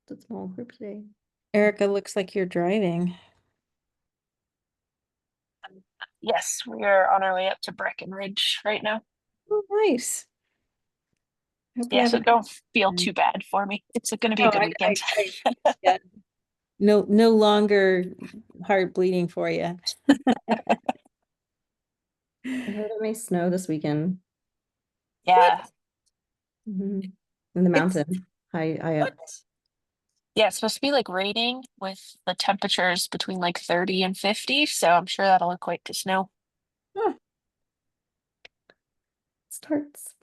It's a small group today. Erica, looks like you're driving. Yes, we are on our way up to Breckenridge right now. Oh, nice. Hope you Yeah, have a so good don't feel time. too bad for me. It's going to be a No, good weekend. yeah. No longer heart bleeding for you. I heard it may snow this weekend. Yeah. Mhm. In the It's mountain, high up. what? Yeah, it's supposed to be like raining with the temperatures between like 30 and 50, so I'm sure that'll equate to snow. Huh. Starts.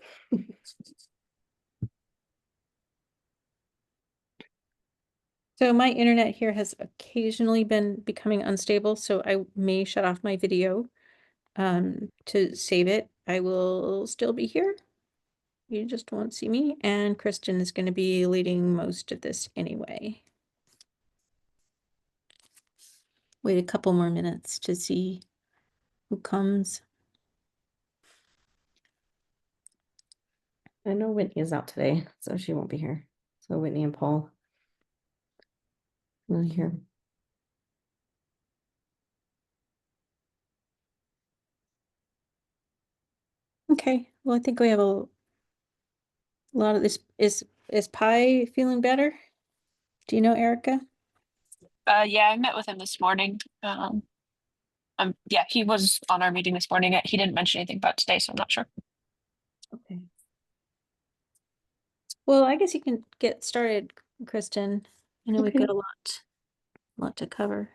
So my internet here has occasionally been becoming unstable, so I may shut off my video to save it. I will still be here. You just won't see me, and Kristen is going to be leading most of this anyway. Wait a couple more minutes to see who comes. I know Whitney is out today, so she won't be here. So Whitney and Paul will be here. Okay, well, I think we have a lot of this. Is Pi feeling better? Do you know Erica? Yeah, I met with him this morning. Yeah, he was on our meeting this morning. He didn't mention anything about today, so I'm not sure. Okay. Well, I guess you can get started, Kristen. I know we've got Okay. a lot to cover.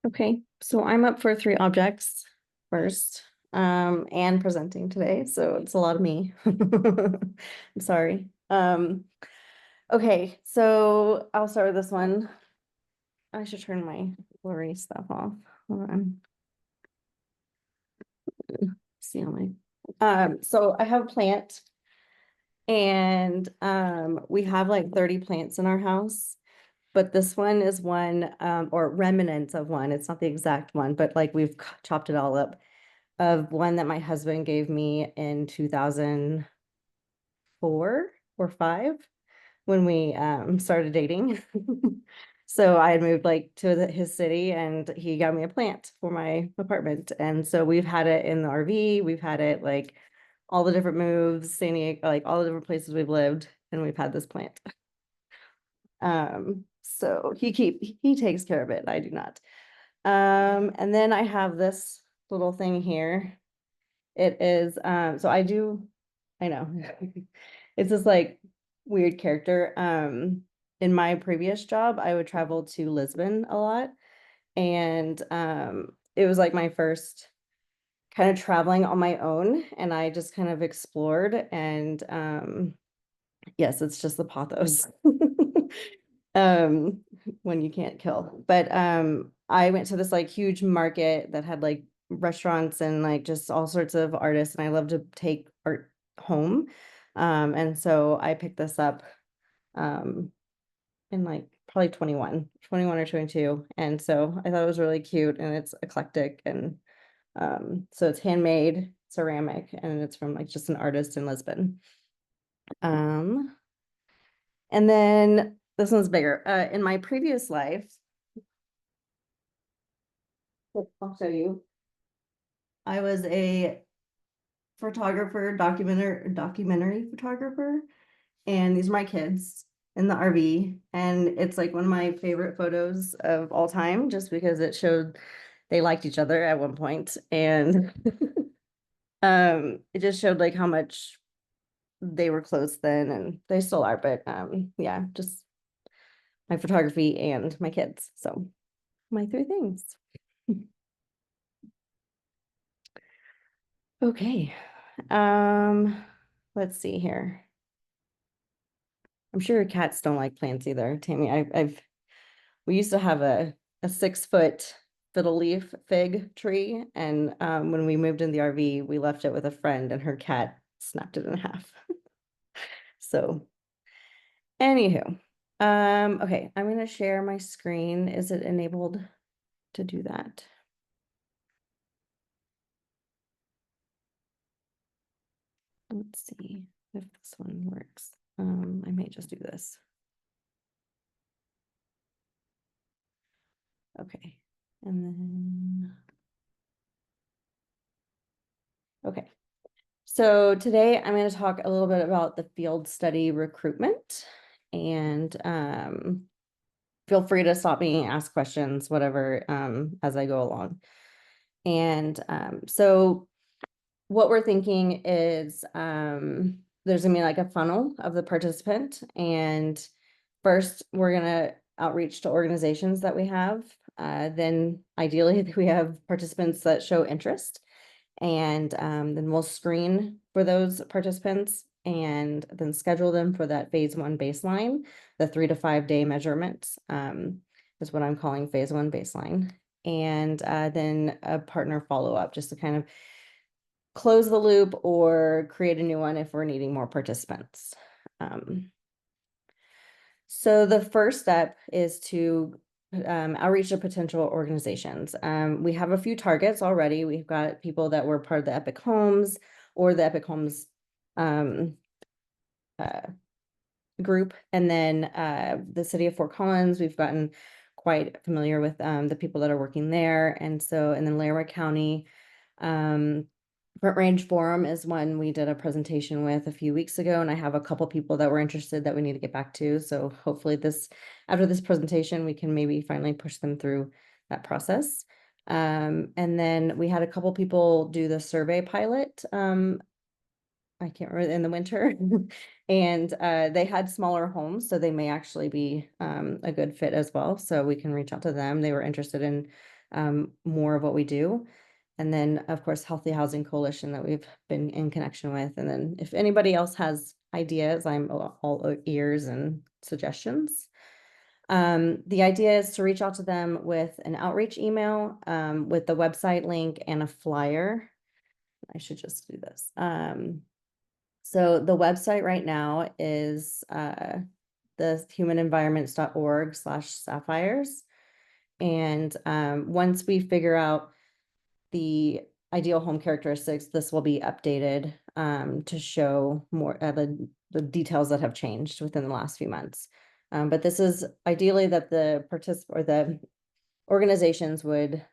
Okay. So I'm up for 3 objects first, and presenting today. So it's a lot of me. I'm sorry. Okay. So I'll start with this one. I should turn my blurry stuff off. Hold on. See how my, so I have a plant and, we have like 30 plants in our house. But this one is one, or remnants of one. It's not the exact one, but like we've chopped it all up of one that my husband gave me in 2004 or 5 when we started dating. So I had moved like to his city and he got me a plant for my apartment. And so we've had it in the RV, we've had it like all the different moves, San Diego, like all the different places we've lived, and we've had this plant. So he takes care of it. I do not. And then I have this little thing here. It is, so I know. It's this like weird character. In my previous job, I would travel to Lisbon a lot. And it was like my first kind of traveling on my own. And I just kind of explored and yes, it's just the pathos. Um, when you can't kill. But I went to this like huge market that had like restaurants and like just all sorts of artists, and I love to take art home. And so I picked this up um in like probably 21 or 22. And so I thought it was really cute and it's eclectic and so it's handmade ceramic and it's from like just an artist in Lisbon. Um and then this one's bigger. In my previous life, I'll show you. I was a photographer, documentary photographer, and these are my kids in the RV. And it's like one of my favorite photos of all time, just because it showed they liked each other at one point. And it just showed like how much they were close then, and they still are, but yeah, just my photography and my kids. So my 3 things. Okay. Let's see here. I'm sure cats don't like plants either, Tammy. We used to have a 6 foot fiddle leaf fig tree, and when we moved in the RV, we left it with a friend, and her cat snapped it in half. So, anywho, okay, I'm gonna share my screen. Is it enabled to do that? Let's see if this one works. I may just do this. Okay, and then. Okay, so today I'm going to talk a little bit about the field study recruitment, and feel free to stop me and ask questions, whatever, as I go along. And so what we're thinking is there's gonna be like a funnel of the participant, and first we're gonna outreach to organizations that we have. Then ideally we have participants that show interest, and then we'll screen for those participants and then schedule them for that phase 1 baseline, the 3 to 5 day measurements, is what I'm calling phase 1 baseline. And then a partner follow-up, just to kind of close the loop or create a new one if we're needing more participants. So the first step is to outreach to potential organizations. We have a few targets already. We've got people that were part of the Epic Homes or the Epic Homes group. And then the city of Fort Collins, we've gotten quite familiar with the people that are working there. And so, and then Laramie County, Front Range Forum is one we did a presentation with a few weeks ago, and I have a couple people that were interested that we need to get back to. So hopefully after this presentation, we can maybe finally push them through that process. And then we had a couple people do the survey pilot. I can't remember, in the winter. And they had smaller homes, so they may actually be a good fit as well. So we can reach out to them. They were interested in more of what we do. And then, of course, Healthy Housing Coalition that we've been in connection with. And then if anybody else has ideas, I'm all ears and suggestions. The idea is to reach out to them with an outreach email, with the website link and a flyer. I should just do this. So the website right now is the humanenvironments.org/sapphires. And once we figure out the ideal home characteristics, this will be updated to show more the details that have changed within the last few months. But this is ideally that the the organizations would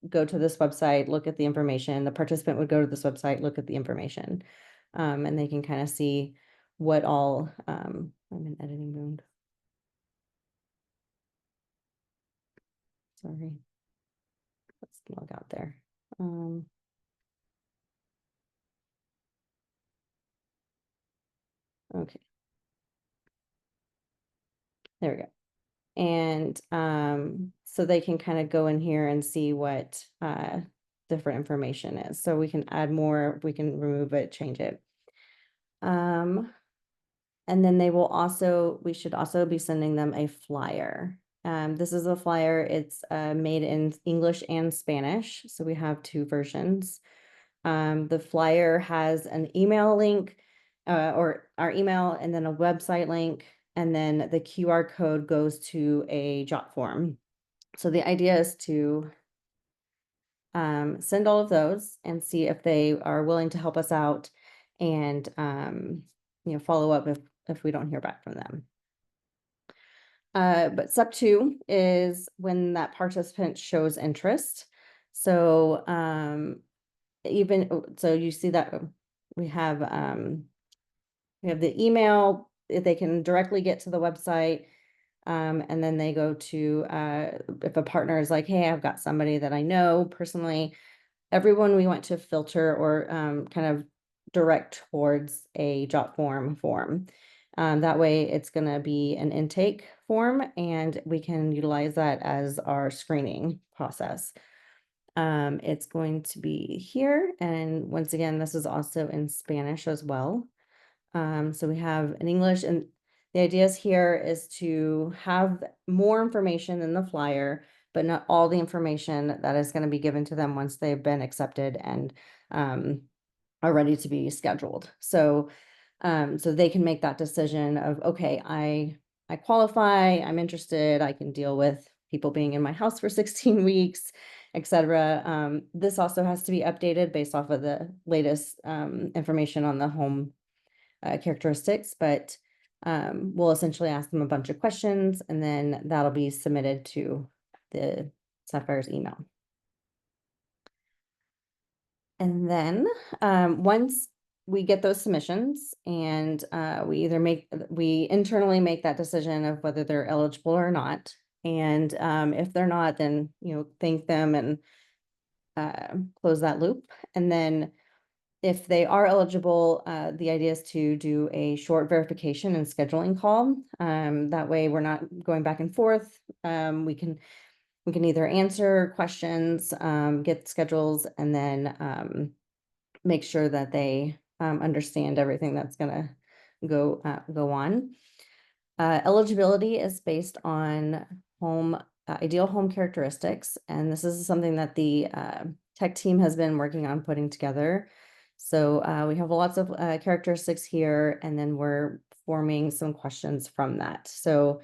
go to this website, look at the information. The participant would go to this website, look at the information, and they can kind of see what all, I'm in editing mode. Sorry. Let's log out there. Okay. There we go. And so they can kind of go in here and see what different information is. So we can add more, we can remove it, change it. And then we should also be sending them a flyer. This is a flyer, it's made in English and Spanish. So we have 2 versions. The flyer has an email link, or our email, and then a website link, and then the QR code goes to a jot form. So the idea is to send all of those and see if they are willing to help us out, and follow up if we don't hear back from them. But step 2 is when that participant shows interest. So so you see that we have the email, if they can directly get to the website, and then they go to if a partner is like, hey, I've got somebody that I know personally. Everyone we want to filter or kind of direct towards a jot form. That way it's going to be an intake form, and we can utilize that as our screening process. It's going to be here. And once again, this is also in Spanish as well. So we have in English, and the idea here is to have more information in the flyer, but not all the information that is going to be given to them once they've been accepted and are ready to be scheduled. So they can make that decision of, okay, I qualify, I'm interested, I can deal with people being in my house for 16 weeks, etc. This also has to be updated based off of the latest information on the home characteristics, but we'll essentially ask them a bunch of questions, and then that'll be submitted to the Sapphire's email. And then once we get those submissions and we internally make that decision of whether they're eligible or not. And if they're not, then, thank them and close that loop. And then if they are eligible, the idea is to do a short verification and scheduling call. That way we're not going back and forth. We can either answer questions, get schedules, and then make sure that they understand everything that's gonna go on. Eligibility is based on ideal home characteristics, and this is something that the tech team has been working on putting together. So we have lots of characteristics here, and then we're forming some questions from that. So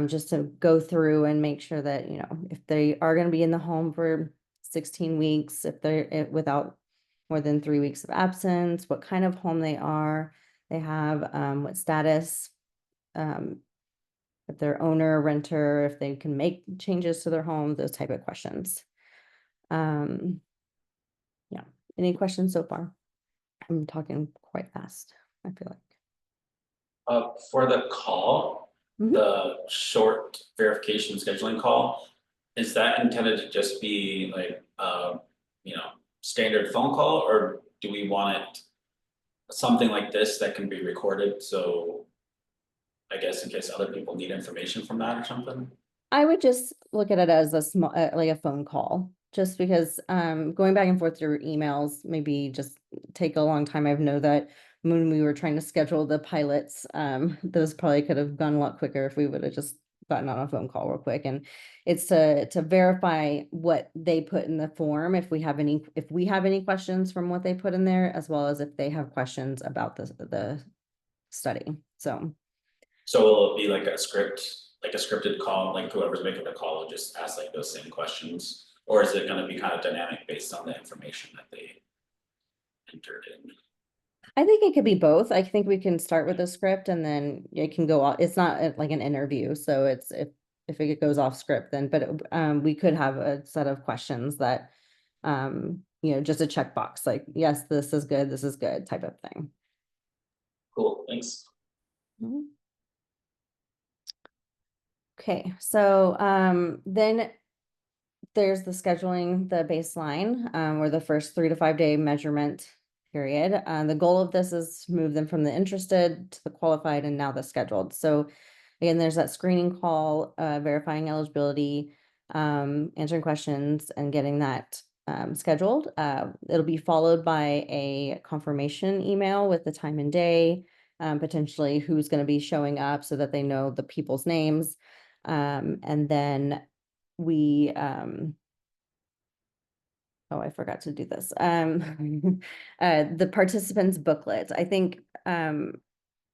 just to go through and make sure that, if they are going to be in the home for 16 weeks, if they're without more than 3 weeks of absence, what kind of home they have, what status, if they're owner, renter, if they can make changes to their home, those type of questions. Yeah, any questions so far? I'm talking quite fast, I feel like. For the call, Mhm. the short verification scheduling call, is that intended to just be like, standard phone call, or do we want it something like this that can be recorded? So I guess in case other people need information from that or something. I would just look at it as a small, like a phone call, just because going back and forth through emails maybe just take a long time. I know that when we were trying to schedule the pilots, those probably could have gone a lot quicker if we would have just gotten on a phone call real quick. And it's to verify what they put in the form, if we have any questions from what they put in there, as well as if they have questions about the study. So will it be like a scripted call, like whoever's making the call will just ask like those same questions? Or is it gonna be kind of dynamic based on the information that they entered in? I think it could be both. I think we can start with a script and then it can go off. It's not like an interview, so it's if it goes off script, then we could have a set of questions that just a checkbox, like yes, this is good type of thing. Cool, thanks. Mhm. Okay, so then there's the scheduling, the baseline, or the first 3 to 5 day measurement period. The goal of this is to move them from the interested to the qualified and now the scheduled. So again, there's that screening call, verifying eligibility, answering questions and getting that scheduled. It'll be followed by a confirmation email with the time and day, potentially who's going to be showing up so that they know the people's names. And then we oh, I forgot to do this. The participants booklet. I think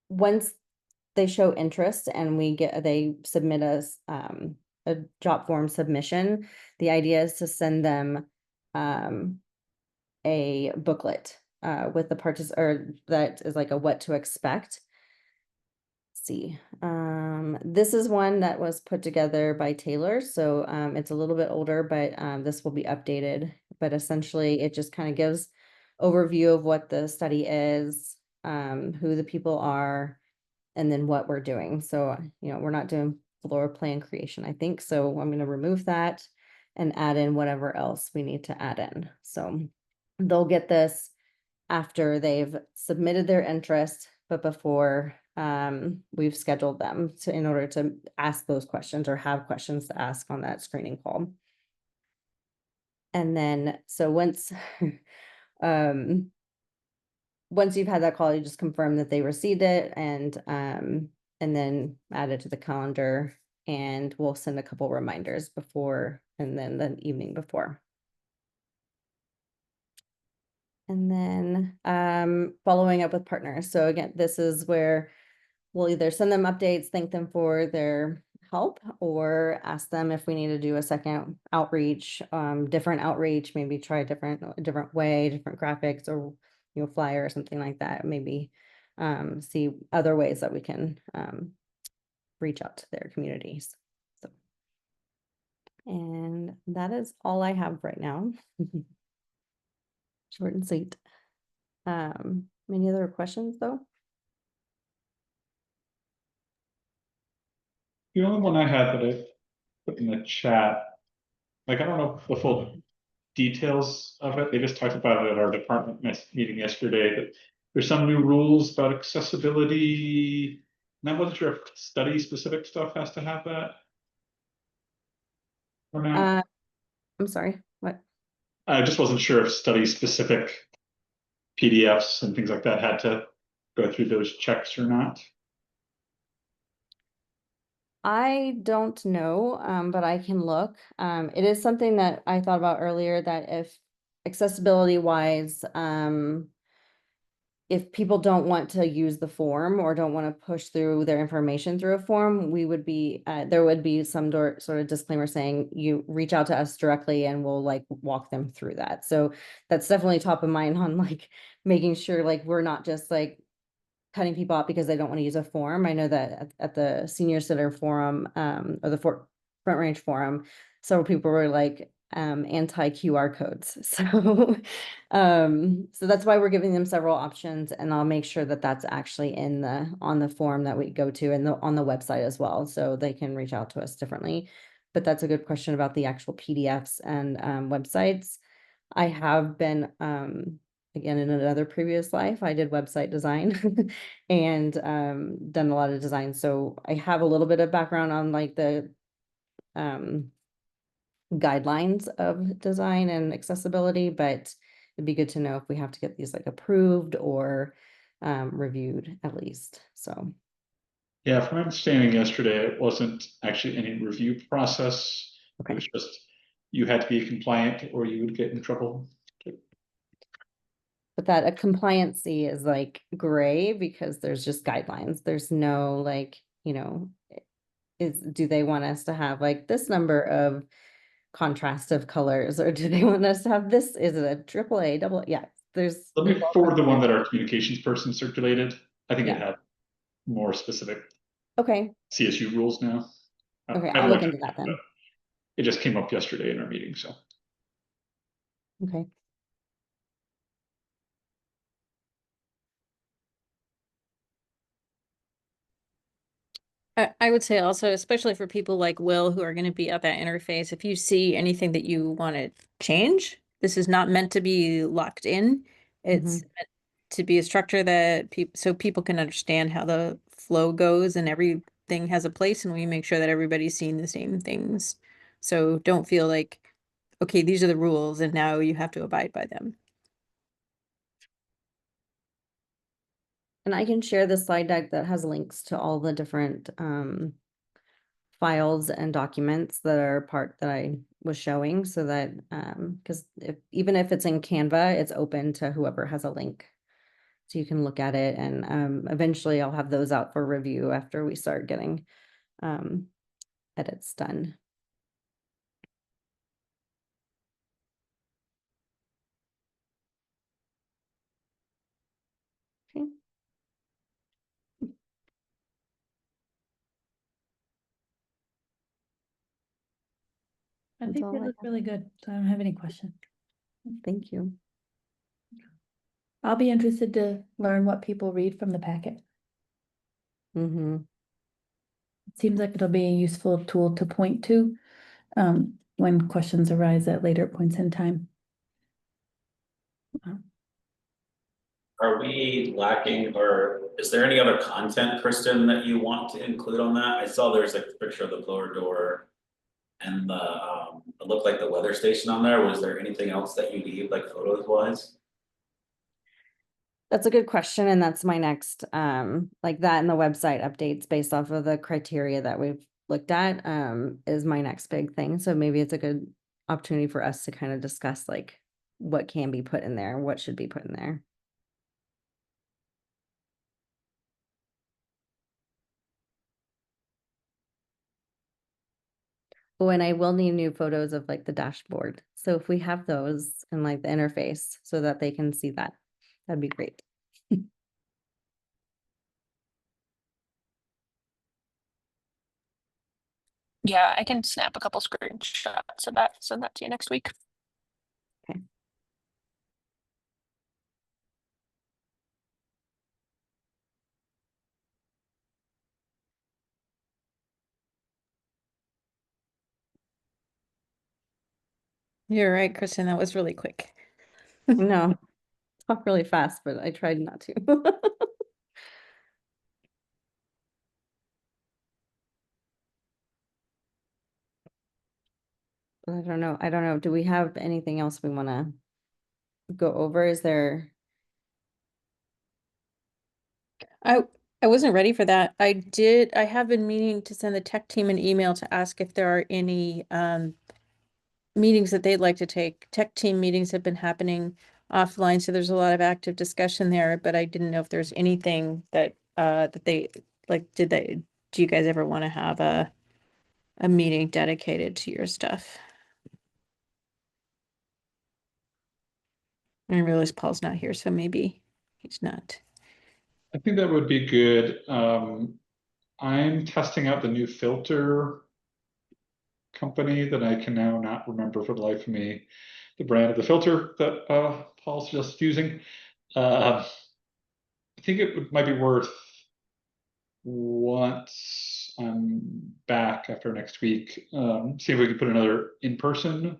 once they show interest and they submit us a job form submission, the idea is to send them a booklet with the or that is like a what to expect. See, this is one that was put together by Taylor, so it's a little bit older, but this will be updated. But essentially it just kind of gives overview of what the study is, who the people are, and then what we're doing. So we're not doing floor plan creation, I think, so I'm going to remove that and add in whatever else we need to add in. So they'll get this after they've submitted their interest, but before we've scheduled them in order to ask those questions or have questions to ask on that screening call. And then, so once you've had that call, you just confirm that they received it and then add it to the calendar, and we'll send a couple reminders before and then the evening before. And then following up with partners. So again, this is where we'll either send them updates, thank them for their help, or ask them if we need to do a second outreach, different outreach, maybe try a different way, different graphics, or flyer or something like that. Maybe see other ways that we can reach out to their communities. So And that is all I have right now. Short and sweet. Any other questions though? The only one I had that I put in the chat, like, I don't know the full details of it. They just talked about it at our department meeting yesterday, that there's some new rules about accessibility. And I wasn't sure if study specific stuff has to have that. Or not. I'm sorry, what? I just wasn't sure if study specific PDFs and things like that had to go through those checks or not. I don't know, but I can look. It is something that I thought about earlier, that if accessibility wise, if people don't want to use the form or don't want to push through their information through a form, we would be, there would be some sort of disclaimer saying you reach out to us directly and we'll like walk them through that. So that's definitely top of mind on like making sure like we're not just like cutting people out because they don't want to use a form. I know that at the senior center forum, or the Front Range forum, several people were like, anti QR codes. So that's why we're giving them several options, and I'll make sure that that's actually in on the form that we go to and on the website as well, so they can reach out to us differently. But that's a good question about the actual PDFs and websites. I have been, again, in another previous life, I did website design and done a lot of design. So I have a little bit of background on like the guidelines of design and accessibility, but it'd be good to know if we have to get these like approved or reviewed at least. So Yeah, from my understanding yesterday, it wasn't actually any review process. It okay. was just you had to be compliant or you would get in trouble. But that a compliancy is like gray because there's just guidelines. There's no like, do they want us to have like this number of contrast of colors, or do they want us to have this? Is it a triple A, double? Yeah, there's. Let me forward the one that our communications person circulated. I think it Yeah. had more specific Okay, CSU rules now. okay, I I'll haven't look read into that it, but then. it just came up yesterday in our meeting, so. Okay. I would say also, especially for people like Will who are going to be at that interface, if you see anything that you want to change, this is not meant to be locked in. It's meant to be a structure that people can understand how the flow goes and everything has a place, and we make sure that everybody's seeing the same things. So don't feel like, okay, these are the rules and now you have to abide by them. And I can share the slide deck that has links to all the different files and documents that are part that I was showing, so that because even if it's in Canva, it's open to whoever has a link. So you can look at it, and eventually I'll have those out for review after we start getting edits done. Okay. I That's think all they I look have. really good, so I don't have any questions. Thank you. I'll be interested to learn what people read from the packet. Mm-hmm. It seems like it'll be a useful tool to point to when questions arise at later points in time. Are we lacking, or is there any other content, Kristen, that you want to include on that? I saw there's a picture of the blower door and it looked like the weather station on there. Was there anything else that you need, like photos wise? That's a good question, and that's my next, like that and the website updates based off of the criteria that we've looked at, is my next big thing. So maybe it's a good opportunity for us to kind of discuss like what can be put in there, what should be put in there. Oh, and I will need new photos of like the dashboard. So if we have those and like the interface so that they can see that, that'd be great. Yeah, I can snap a couple screenshots of that, send that to you next week. You're right, Kristen, that was really quick. No, talk really fast, but I tried not to. I don't know. I don't know. Do we have anything else we want to go over? Is there? I wasn't ready for that. I have been meaning to send the tech team an email to ask if there are any meetings that they'd like to take. Tech team meetings have been happening offline, so there's a lot of active discussion there, but I didn't know if there's anything that that they like, do you guys ever want to have a meeting dedicated to your stuff? I realize Paul's not here, so maybe he's not. I think that would be good. I'm testing out the new filter company that I can now not remember for the life of me, the brand of the filter that Paul's just using. I think might be worth, once I'm back after next week, see if we can put another in-person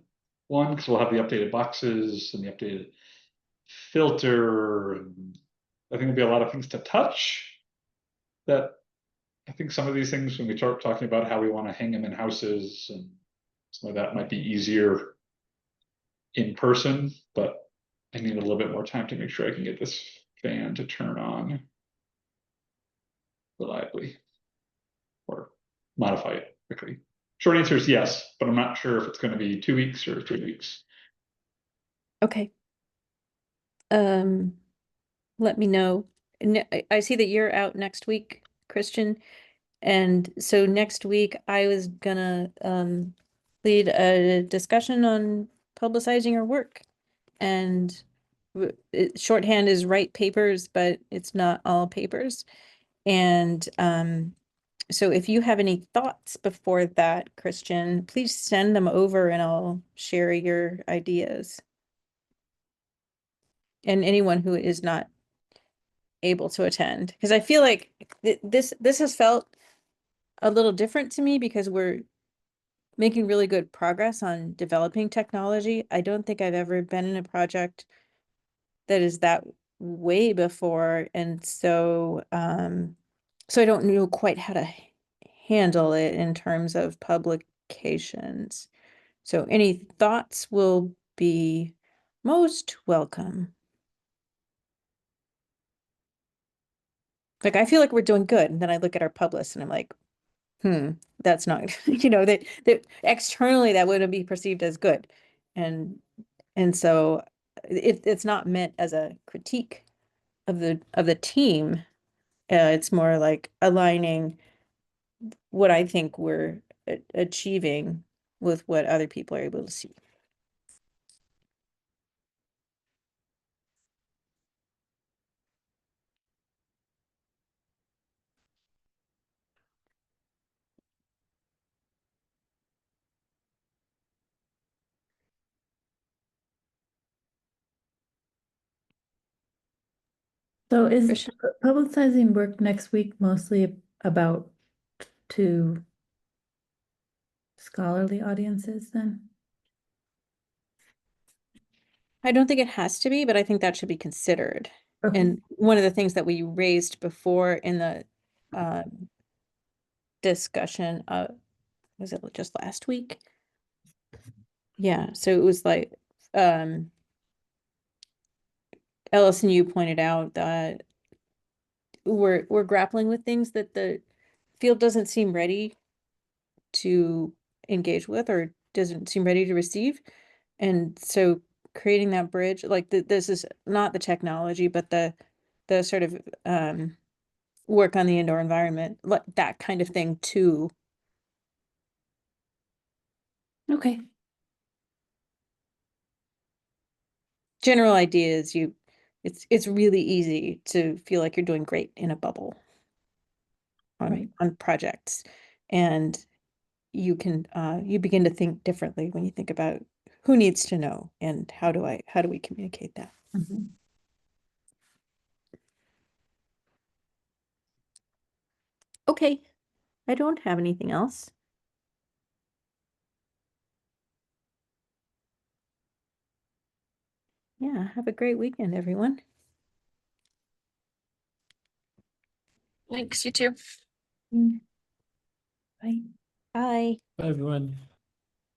one, because we'll have the updated boxes and the updated filter, and I think there'll be a lot of things to touch that I think some of these things, when we start talking about how we want to hang them in houses and some of that, might be easier in person, but I need a little bit more time to make sure I can get this fan to turn on reliably or modify it quickly. Short answer is yes, but I'm not sure if it's going to be 2 weeks or 3 weeks. Okay. Let me know. I see that you're out next week, Christian. And so next week I was gonna lead a discussion on publicizing your work. And shorthand is write papers, but it's not all papers. And so if you have any thoughts before that, Christian, please send them over and I'll share your ideas. And anyone who is not able to attend, because I feel like this has felt a little different to me because we're making really good progress on developing technology. I don't think I've ever been in a project that is that way before, and so so I don't know quite how to handle it in terms of publications. So any thoughts will be most welcome. Like, I feel like we're doing good, and then I look at our publish and I'm like, that's not, that externally that wouldn't be perceived as good. And so it's not meant as a critique of the team. It's more like aligning what I think we're achieving with what other people are able to see. So is Christian? publicizing work next week mostly about to scholarly audiences then? I don't think it has to be, but I think that should be considered. Okay. And one of the things that we raised before in the discussion, was it just last week? Yeah, so it was like Ellis and you pointed out that we're grappling with things that the field doesn't seem ready to engage with or doesn't seem ready to receive. And so creating that bridge, like this is not the technology, but the sort of work on the indoor environment, like that kind of thing too. Okay. General idea is it's really easy to feel like you're doing great in a bubble Right. on projects. And you can, you begin to think differently when you think about who needs to know and how do we communicate that? Mhm. Okay, I don't have anything else. Yeah, have a great weekend, everyone. Thanks, you too. Bye. Bye. Bye, everyone.